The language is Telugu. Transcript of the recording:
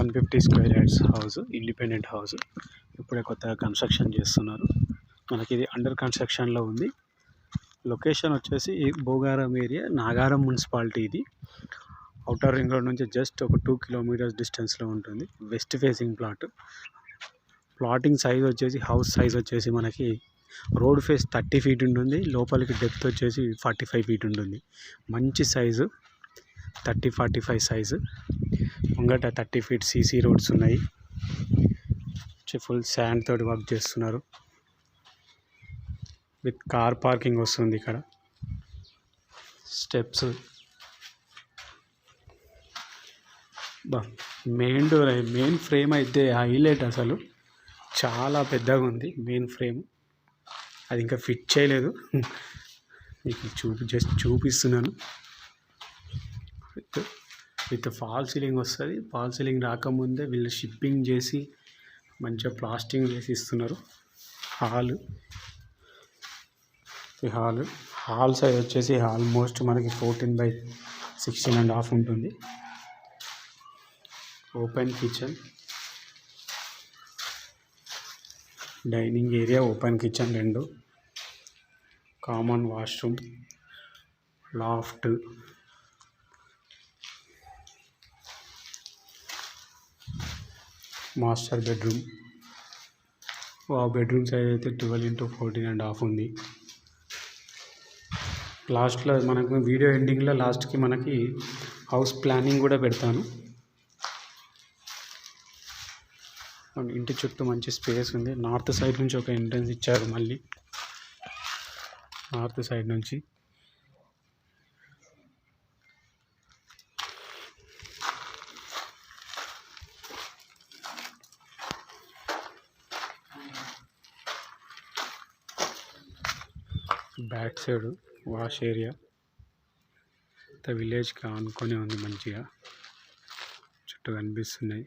150 square yards house, independent house. ఇప్పుడే కొత్తగా కన్స్ట్రక్షన్ చేస్తున్నారు. మనకి ఇది అండర్ కన్స్ట్రక్షన్లో ఉంది. లొకేషన్ వచ్చేసి భోగారం ఏరియా, నాగారం మున్సిపాలిటీ. ఇది ఔటర్ రింగ్ రోడ్ నుంచి జస్ట్ ఒక 2 కిలోమీటర్స్ డిస్టెన్స్లో ఉంటుంది. West facing plot. Plotting size వచ్చేసి, హౌస్ సైజ్ వచ్చేసి మనకి రోడ్ ఫేస్ 30 ఫీట్ ఉంటుంది. లోపలికి డెప్త్ వచ్చేసి 45 ఫీట్ ఉంటుంది. మంచి సైజు 30-45 సైజు. ముంగట 30 ఫీట్ సీసీ రోడ్స్ ఉన్నాయి. ఫుల్ శాండ్ తోటి వర్క్ చేస్తున్నారు. విత్ కార్ పార్కింగ్ వస్తుంది ఇక్కడ. Steps, main door, main frame అయితే హైలైట్. అసలు చాలా పెద్దగా ఉంది మెయిన్ ఫ్రేమ్. అది ఇంకా ఫిట్ చేయలేదు, మీకు జస్ట్ చూపిస్తున్నాను. విత్ ఫాల్ సీలింగ్ వస్తుంది. ఫాల్ సీలింగ్ రాకముందే వీళ్ళు షిప్పింగ్ చేసి మంచిగా ప్లాస్టింగ్ చేసి ఇస్తున్నారు. హాల్ సైజ్ వచ్చేసి ఆల్మోస్ట్ మనకి 14/16.5 ఉంటుంది. Open kitchen, dining area, open kitchen 2, common washroom, laughed, master bedroom. Bedroom size అయితే 12x14.5 ఉంది. లాస్ట్లో మనకు వీడియో ఎండింగ్లో లాస్ట్కి మనకి హౌస్ ప్లానింగ్ కూడా పెడతాను. ఇంటి చుట్టూ మంచి స్పేస్ ఉంది. నార్త్ సైడ్ నుంచి ఒక ఎంట్రన్స్ ఇచ్చారు. మళ్ళీ నార్త్ సైడ్ నుంచి బ్యాక్ సైడ్ వాష్ ఏరియా. విలేజ్కి ఆనుకొని ఉంది, మంచిగా చుట్టూ కనిపిస్తున్నాయి.